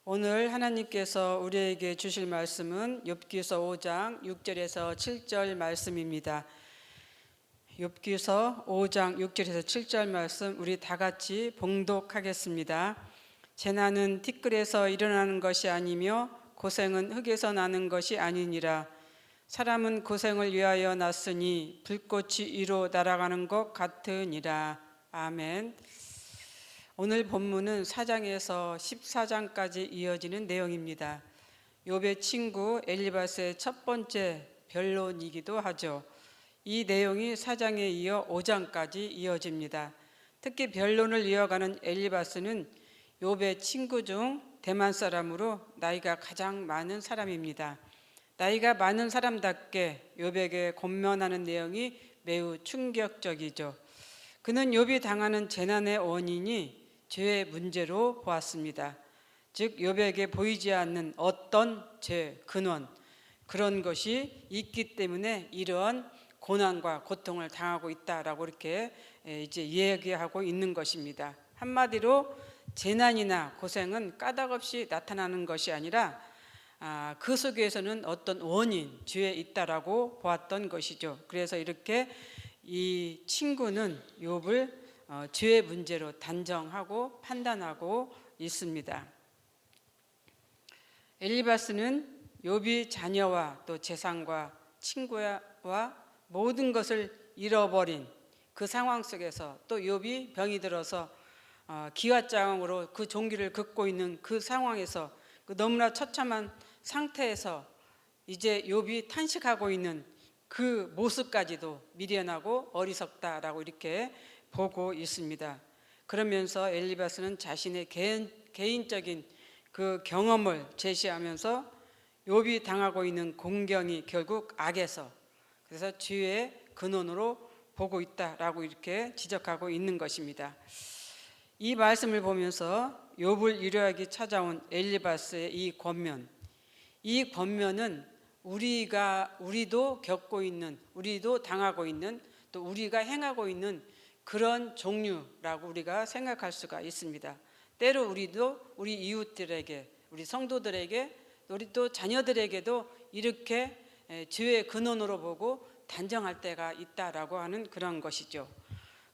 오늘 하나님께서 우리에게 주실 말씀은 욥기서 5장 6절에서 7절 말씀입니다. 욥기서 5장 6절에서 7절 말씀 우리 다 같이 봉독하겠습니다. 재난은 티끌에서 일어나는 것이 아니며 고생은 흙에서 나는 것이 아니니라. 사람은 고생을 위하여 났으니 불꽃이 위로 날아가는 것 같으니라. 아멘. 오늘 본문은 4장에서 14장까지 이어지는 내용입니다. 욥의 친구 엘리바스의 첫 번째 변론이기도 하죠. 이 내용이 4장에 이어 5장까지 이어집니다. 특히 변론을 이어가는 엘리바스는 욥의 친구 중 대만 사람으로 나이가 가장 많은 사람입니다. 나이가 많은 사람답게 욥에게 권면하는 내용이 매우 충격적이죠. 그는 욥이 당하는 재난의 원인이 죄의 문제로 보았습니다. 즉 욥에게 보이지 않는 어떤 죄, 근원, 그런 것이 있기 때문에 이러한 고난과 고통을 당하고 있다라고 이렇게 이제 이야기하고 있는 것입니다. 한마디로 재난이나 고생은 까닭없이 나타나는 것이 아니라 그 속에서는 어떤 원인, 죄에 있다라고 보았던 것이죠. 그래서 이렇게 이 친구는 욥을 죄의 문제로 단정하고 판단하고 있습니다. 엘리바스는 욥이 자녀와 또 재산과 친구와 모든 것을 잃어버린 그 상황 속에서 또 욥이 병이 들어서 기왓장으로 그 종기를 긋고 있는 그 상황에서 그 너무나 처참한 상태에서 이제 욥이 탄식하고 있는 그 모습까지도 미련하고 어리석다라고 이렇게 보고 있습니다. 그러면서 엘리바스는 자신의 개인적인 그 경험을 제시하면서 욥이 당하고 있는 공경이 결국 악에서, 그래서 죄의 근원으로 보고 있다라고 이렇게 지적하고 있는 것입니다. 이 말씀을 보면서 욥을 위로하기 찾아온 엘리바스의 이 권면은 우리도 겪고 있는, 우리도 당하고 있는, 또 우리가 행하고 있는 그런 종류라고 우리가 생각할 수가 있습니다. 때로 우리도 우리 이웃들에게, 우리 성도들에게, 우리 또 자녀들에게도 이렇게 죄의 근원으로 보고 단정할 때가 있다라고 하는 그런 것이죠.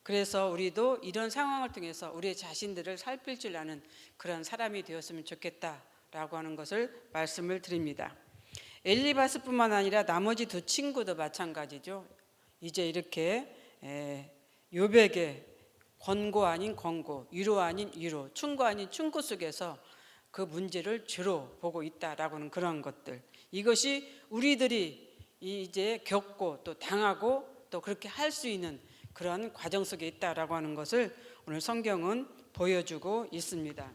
그래서 우리도 이런 상황을 통해서 우리의 자신들을 살필 줄 아는 그런 사람이 되었으면 좋겠다라고 하는 것을 말씀을 드립니다. 엘리바스뿐만 아니라 나머지 두 친구도 마찬가지죠. 이제 이렇게 욥에게 권고 아닌 권고, 위로 아닌 위로, 충고 아닌 충고 속에서 그 문제를 죄로 보고 있다라고 하는 그런 것들, 이것이 우리들이 이제 겪고 또 당하고 또 그렇게 할 수 있는 그런 과정 속에 있다라고 하는 것을 오늘 성경은 보여주고 있습니다.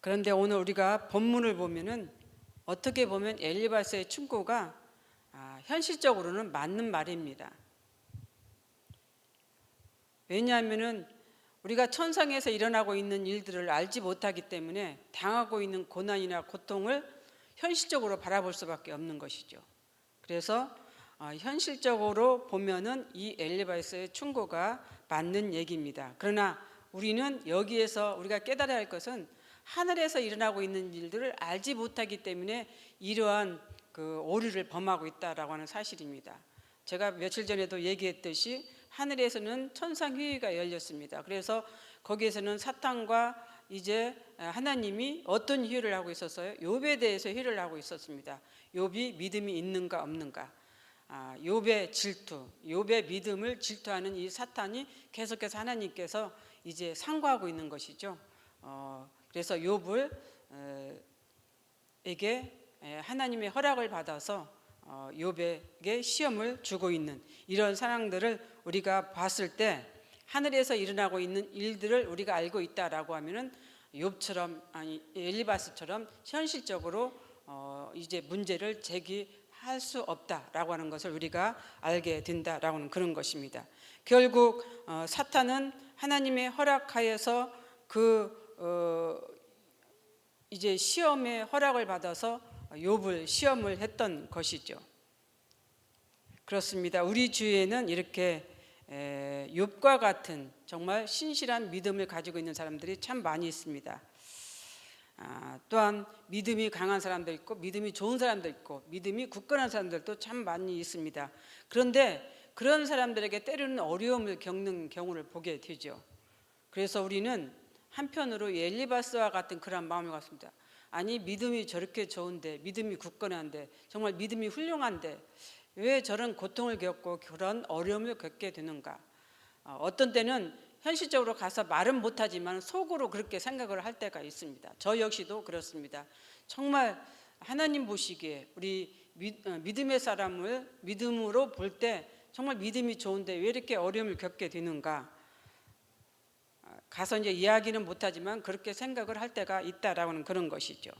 그런데 오늘 우리가 본문을 보면은 어떻게 보면 엘리바스의 충고가 현실적으로는 맞는 말입니다. 왜냐하면은 우리가 천상에서 일어나고 있는 일들을 알지 못하기 때문에 당하고 있는 고난이나 고통을 현실적으로 바라볼 수밖에 없는 것이죠. 그래서 현실적으로 보면은 이 엘리바스의 충고가 맞는 얘기입니다. 그러나 우리는 여기에서 우리가 깨달아야 할 것은 하늘에서 일어나고 있는 일들을 알지 못하기 때문에 이러한 그 오류를 범하고 있다라고 하는 사실입니다. 제가 며칠 전에도 얘기했듯이 하늘에서는 천상회의가 열렸습니다. 그래서 거기에서는 사탄과 이제 하나님이 어떤 회의를 하고 있었어요? 욥에 대해서 회의를 하고 있었습니다. 욥이 믿음이 있는가 없는가, 욥의 질투, 욥의 믿음을 질투하는 이 사탄이 계속해서 하나님께서 이제 상고하고 있는 것이죠. 그래서 욥을 에게 하나님의 허락을 받아서 욥에게 시험을 주고 있는 이런 상황들을 우리가 봤을 때 하늘에서 일어나고 있는 일들을 우리가 알고 있다라고 하면은 욥처럼, 아니 엘리바스처럼 현실적으로 이제 문제를 제기할 수 없다라고 하는 것을 우리가 알게 된다라고 하는 그런 것입니다. 결국 사탄은 하나님의 허락하여서 이제 시험의 허락을 받아서 욥을 시험을 했던 것이죠. 그렇습니다. 우리 주위에는 이렇게 욥과 같은 정말 신실한 믿음을 가지고 있는 사람들이 참 많이 있습니다. 또한 믿음이 강한 사람도 있고 믿음이 좋은 사람도 있고 믿음이 굳건한 사람들도 참 많이 있습니다. 그런데 그런 사람들에게 때로는 어려움을 겪는 경우를 보게 되죠. 그래서 우리는 한편으로 엘리바스와 같은 그런 마음을 갖습니다. 아니, 믿음이 저렇게 좋은데, 믿음이 굳건한데, 정말 믿음이 훌륭한데 왜 저런 고통을 겪고 그런 어려움을 겪게 되는가? 어떤 때는 현실적으로 가서 말은 못하지만 속으로 그렇게 생각을 할 때가 있습니다. 저 역시도 그렇습니다. 정말 하나님 보시기에 우리 믿음의 사람을 믿음으로 볼 때 정말 믿음이 좋은데 왜 이렇게 어려움을 겪게 되는가? 가서 이제 이야기는 못하지만 그렇게 생각을 할 때가 있다라는 그런 것이죠.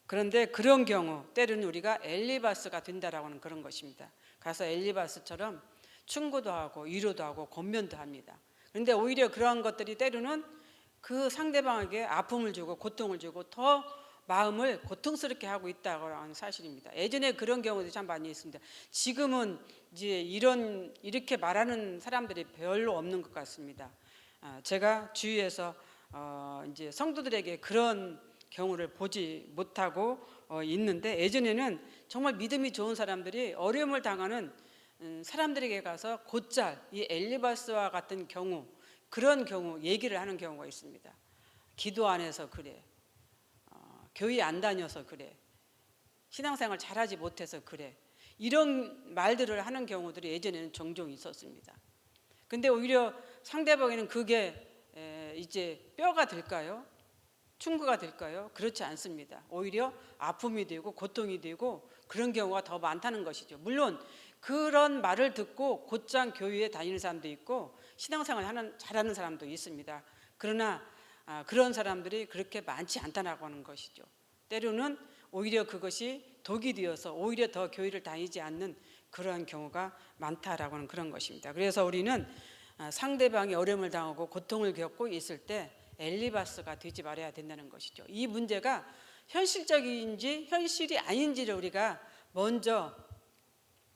그런데 그런 경우 때로는 우리가 엘리바스가 된다라고 하는 그런 것입니다. 가서 엘리바스처럼 충고도 하고 위로도 하고 권면도 합니다. 그런데 오히려 그러한 것들이 때로는 그 상대방에게 아픔을 주고 고통을 주고 더 마음을 고통스럽게 하고 있다고 하는 사실입니다. 예전에 그런 경우도 참 많이 있습니다. 지금은 이제 이렇게 말하는 사람들이 별로 없는 것 같습니다. 제가 주위에서 이제 성도들에게 그런 경우를 보지 못하고 있는데, 예전에는 정말 믿음이 좋은 사람들이 어려움을 당하는 사람들에게 가서 곧잘 이 엘리바스와 같은 경우, 그런 경우 얘기를 하는 경우가 있습니다. 기도 안 해서 그래, 교회 안 다녀서 그래, 신앙생활 잘하지 못해서 그래, 이런 말들을 하는 경우들이 예전에는 종종 있었습니다. 근데 오히려 상대방에는 그게 이제 뼈가 될까요? 충고가 될까요? 그렇지 않습니다. 오히려 아픔이 되고 고통이 되고 그런 경우가 더 많다는 것이죠. 물론 그런 말을 듣고 곧장 교회에 다니는 사람도 있고 신앙생활 잘하는 사람도 있습니다. 그러나 그런 사람들이 그렇게 많지 않다고 하는 것이죠. 때로는 오히려 그것이 독이 되어서 오히려 더 교회를 다니지 않는 그러한 경우가 많다라고 하는 그런 것입니다. 그래서 우리는 상대방이 어려움을 당하고 고통을 겪고 있을 때 엘리바스가 되지 말아야 된다는 것이죠. 이 문제가 현실적인지 현실이 아닌지를 우리가 먼저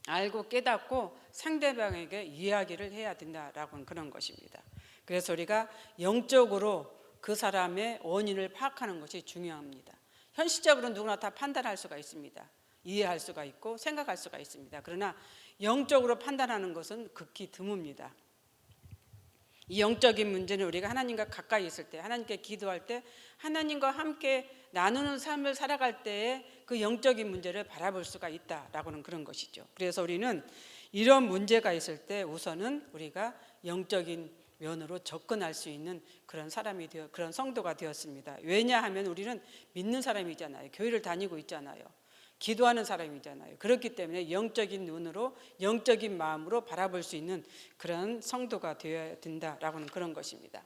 알고 깨닫고 상대방에게 이야기를 해야 된다라고 하는 그런 것입니다. 그래서 우리가 영적으로 그 사람의 원인을 파악하는 것이 중요합니다. 현실적으로 누구나 다 판단할 수가 있습니다. 이해할 수가 있고 생각할 수가 있습니다. 그러나 영적으로 판단하는 것은 극히 드뭅니다. 이 영적인 문제는 우리가 하나님과 가까이 있을 때, 하나님께 기도할 때, 하나님과 함께 나누는 삶을 살아갈 때에 그 영적인 문제를 바라볼 수가 있다라고는 그런 것이죠. 그래서 우리는 이런 문제가 있을 때 우선은 우리가 영적인 면으로 접근할 수 있는 그런 사람이 그런 성도가 되었습니다. 왜냐하면 우리는 믿는 사람이잖아요. 교회를 다니고 있잖아요. 기도하는 사람이잖아요. 그렇기 때문에 영적인 눈으로 영적인 마음으로 바라볼 수 있는 그런 성도가 되어야 된다라고는 그런 것입니다.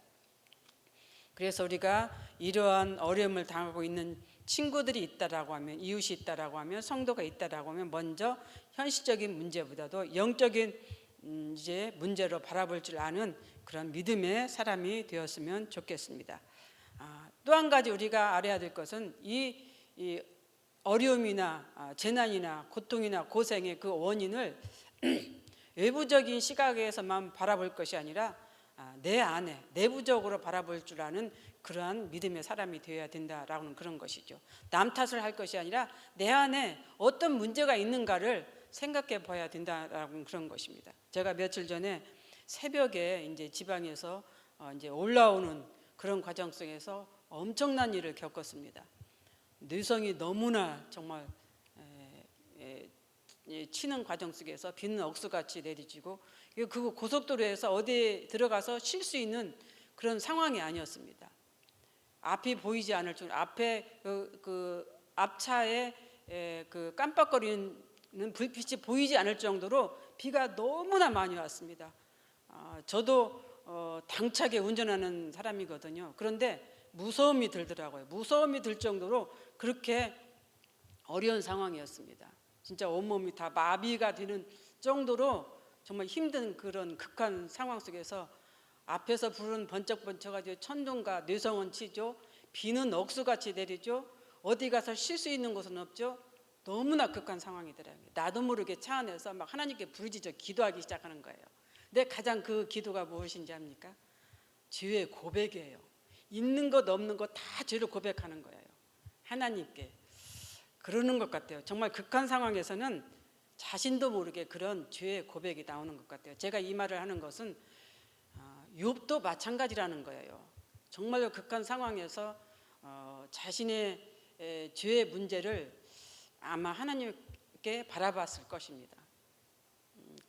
그래서 우리가 이러한 어려움을 당하고 있는 친구들이 있다라고 하면, 이웃이 있다라고 하면, 성도가 있다라고 하면 먼저 현실적인 문제보다도 영적인 이제 문제로 바라볼 줄 아는 그런 믿음의 사람이 되었으면 좋겠습니다. 또 한 가지 우리가 알아야 될 것은 이 어려움이나 재난이나 고통이나 고생의 그 원인을 외부적인 시각에서만 바라볼 것이 아니라 내 안에 내부적으로 바라볼 줄 아는 그러한 믿음의 사람이 되어야 된다라는 그런 것이죠. 남 탓을 할 것이 아니라 내 안에 어떤 문제가 있는가를 생각해 봐야 된다라는 그런 것입니다. 제가 며칠 전에 새벽에 이제 지방에서 이제 올라오는 그런 과정 속에서 엄청난 일을 겪었습니다. 뇌성이 너무나 정말 치는 과정 속에서 비는 억수같이 내리치고, 그 고속도로에서 어디에 들어가서 쉴 수 있는 그런 상황이 아니었습니다. 앞이 보이지 않을 정도, 앞에 그 앞차에 그 깜빡거리는 불빛이 보이지 않을 정도로 비가 너무나 많이 왔습니다. 저도 당차게 운전하는 사람이거든요. 그런데 무서움이 들더라고요. 무서움이 들 정도로 그렇게 어려운 상황이었습니다. 진짜 온몸이 다 마비가 되는 정도로 정말 힘든 그런 극한 상황 속에서 앞에서 불은 번쩍번쩍하죠. 천둥과 뇌성은 치죠. 비는 억수같이 내리죠. 어디 가서 쉴 수 있는 곳은 없죠. 너무나 극한 상황이더라고요. 나도 모르게 차 안에서 막 하나님께 부르짖어 기도하기 시작하는 거예요. 근데 가장 그 기도가 무엇인지 압니까? 죄의 고백이에요. 있는 것 없는 것 다 죄를 고백하는 거예요. 하나님께. 그러는 것 같아요. 정말 극한 상황에서는 자신도 모르게 그런 죄의 고백이 나오는 것 같아요. 제가 이 말을 하는 것은 욥도 마찬가지라는 거예요. 정말로 극한 상황에서 자신의 죄의 문제를 아마 하나님께 바라봤을 것입니다.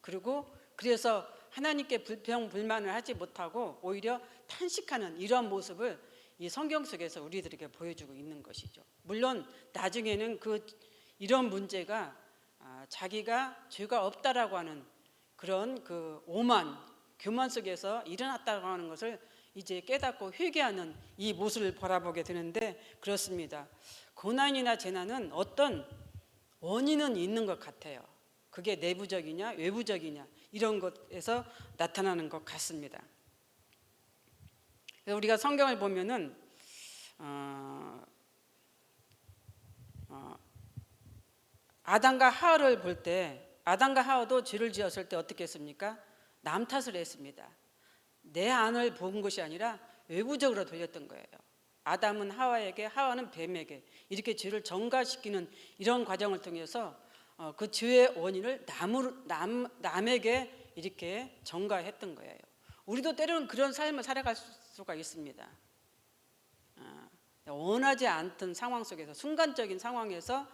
그리고 그래서 하나님께 불평불만을 하지 못하고 오히려 탄식하는 이런 모습을 이 성경 속에서 우리들에게 보여주고 있는 것이죠. 물론 나중에는 이런 문제가 자기가 죄가 없다라고 하는 그런 그 오만 교만 속에서 일어났다고 하는 것을 이제 깨닫고 회개하는 이 모습을 바라보게 되는데, 그렇습니다. 고난이나 재난은 어떤 원인은 있는 것 같아요. 그게 내부적이냐 외부적이냐 이런 것에서 나타나는 것 같습니다. 그래서 우리가 성경을 보면은 아담과 하와를 볼 때 아담과 하와도 죄를 지었을 때 어떻게 했습니까? 남 탓을 했습니다. 내 안을 본 것이 아니라 외부적으로 돌렸던 거예요. 아담은 하와에게, 하와는 뱀에게 이렇게 죄를 전가시키는 이런 과정을 통해서 그 죄의 원인을 남에게 이렇게 전가했던 거예요. 우리도 때로는 그런 삶을 살아갈 수가 있습니다. 원하지 않던 상황 속에서, 순간적인 상황에서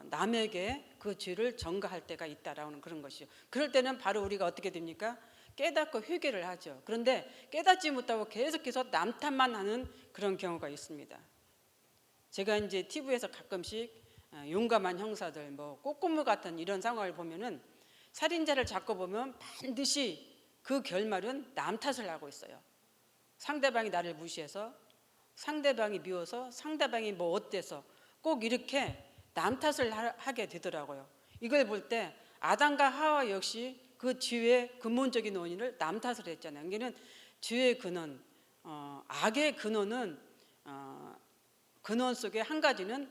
남에게 그 죄를 전가할 때가 있다라는 그런 것이죠. 그럴 때는 바로 우리가 어떻게 됩니까? 깨닫고 회개를 하죠. 그런데 깨닫지 못하고 계속해서 남 탓만 하는 그런 경우가 있습니다. 제가 이제 TV에서 가끔씩 용감한 형사들, 뭐 꼬꼬무 같은 이런 상황을 보면은 살인자를 잡고 보면 반드시 그 결말은 남 탓을 하고 있어요. 상대방이 나를 무시해서, 상대방이 미워서, 상대방이 뭐 어때서 꼭 이렇게 남 탓을 하게 되더라고요. 이걸 볼 때 아담과 하와 역시 그 죄의 근본적인 원인을 남 탓을 했잖아요. 여기는 죄의 근원, 악의 근원은 근원 속에 한 가지는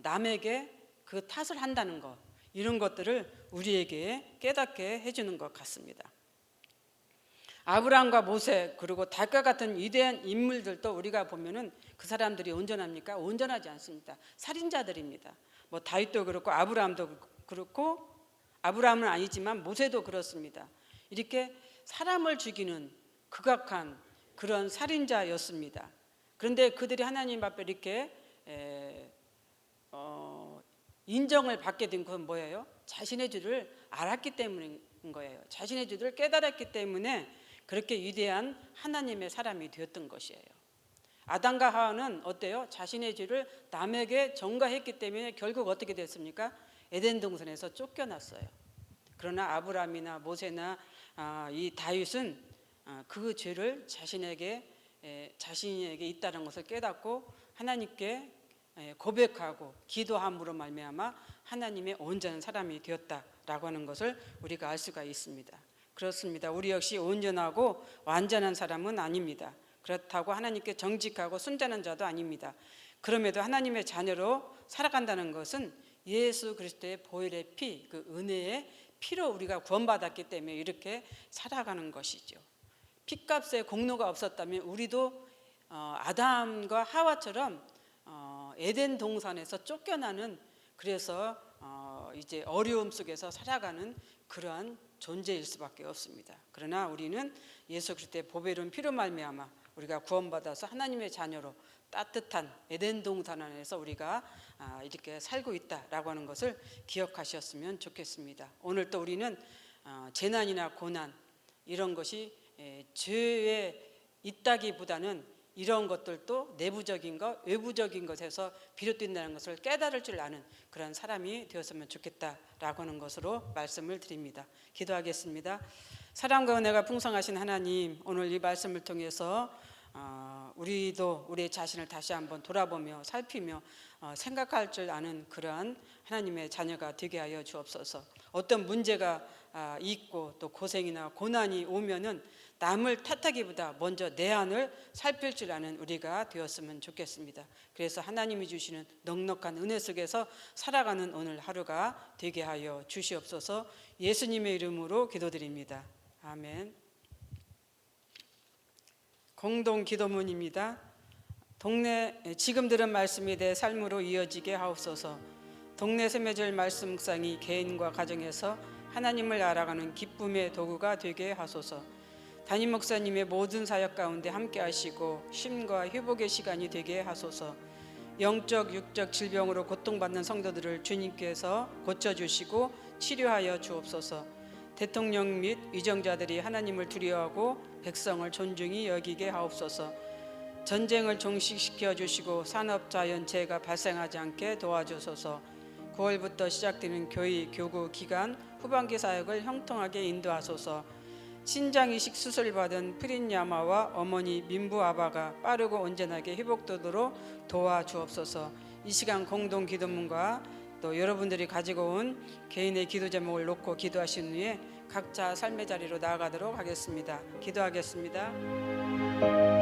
남에게 그 탓을 한다는 것, 이런 것들을 우리에게 깨닫게 해주는 것 같습니다. 아브라함과 모세 그리고 다윗과 같은 위대한 인물들도 우리가 보면은 그 사람들이 온전합니까? 온전하지 않습니다. 살인자들입니다. 뭐 다윗도 그렇고 아브라함도 그렇고, 아브라함은 아니지만 모세도 그렇습니다. 이렇게 사람을 죽이는 극악한 그런 살인자였습니다. 그런데 그들이 하나님 앞에 이렇게 인정을 받게 된 건 뭐예요? 자신의 죄를 알았기 때문인 거예요. 자신의 죄를 깨달았기 때문에 그렇게 위대한 하나님의 사람이 되었던 것이에요. 아담과 하와는 어때요? 자신의 죄를 남에게 전가했기 때문에 결국 어떻게 됐습니까? 에덴 동산에서 쫓겨났어요. 그러나 아브라함이나 모세나 이 다윗은 그 죄를 자신에게 있다는 것을 깨닫고 하나님께 고백하고 기도함으로 말미암아 하나님의 온전한 사람이 되었다라고 하는 것을 우리가 알 수가 있습니다. 그렇습니다. 우리 역시 온전하고 완전한 사람은 아닙니다. 그렇다고 하나님께 정직하고 순전한 자도 아닙니다. 그럼에도 하나님의 자녀로 살아간다는 것은 예수 그리스도의 보혈의 피, 그 은혜의 피로 우리가 구원받았기 때문에 이렇게 살아가는 것이죠. 피값의 공로가 없었다면 우리도 아담과 하와처럼 에덴 동산에서 쫓겨나는, 그래서 이제 어려움 속에서 살아가는 그러한 존재일 수밖에 없습니다. 그러나 우리는 예수 그리스도의 보배로운 피로 말미암아 우리가 구원받아서 하나님의 자녀로 따뜻한 에덴 동산 안에서 우리가 이렇게 살고 있다라고 하는 것을 기억하셨으면 좋겠습니다. 오늘 또 우리는 재난이나 고난 이런 것이 죄에 있다기보다는 이런 것들도 내부적인 것, 외부적인 것에서 비롯된다는 것을 깨달을 줄 아는 그런 사람이 되었으면 좋겠다라고 하는 것으로 말씀을 드립니다. 기도하겠습니다. 사랑과 은혜가 풍성하신 하나님, 오늘 이 말씀을 통해서 우리도 우리의 자신을 다시 한번 돌아보며 살피며 생각할 줄 아는 그러한 하나님의 자녀가 되게 하여 주옵소서. 어떤 문제가 있고 또 고생이나 고난이 오면은 남을 탓하기보다 먼저 내 안을 살필 줄 아는 우리가 되었으면 좋겠습니다. 그래서 하나님이 주시는 넉넉한 은혜 속에서 살아가는 오늘 하루가 되게 하여 주시옵소서. 예수님의 이름으로 기도드립니다. 아멘. 공동 기도문입니다. 지금 들은 말씀이 내 삶으로 이어지게 하옵소서. 동네 세매절 말씀 묵상이 개인과 가정에서 하나님을 알아가는 기쁨의 도구가 되게 하소서. 담임 목사님의 모든 사역 가운데 함께 하시고 쉼과 회복의 시간이 되게 하소서. 영적 육적 질병으로 고통받는 성도들을 주님께서 고쳐주시고 치료하여 주옵소서. 대통령 및 위정자들이 하나님을 두려워하고 백성을 존중히 여기게 하옵소서. 전쟁을 종식시켜 주시고 산업자연재해가 발생하지 않게 도와주소서. 9월부터 시작되는 교회, 교구, 기간, 후반기 사역을 형통하게 인도하소서. 신장이식 수술을 받은 프린야마와 어머니 민부 아바가 빠르고 온전하게 회복되도록 도와주옵소서. 이 시간 공동 기도문과 또 여러분들이 가지고 온 개인의 기도 제목을 놓고 기도하신 후에 각자 삶의 자리로 나아가도록 하겠습니다. 기도하겠습니다.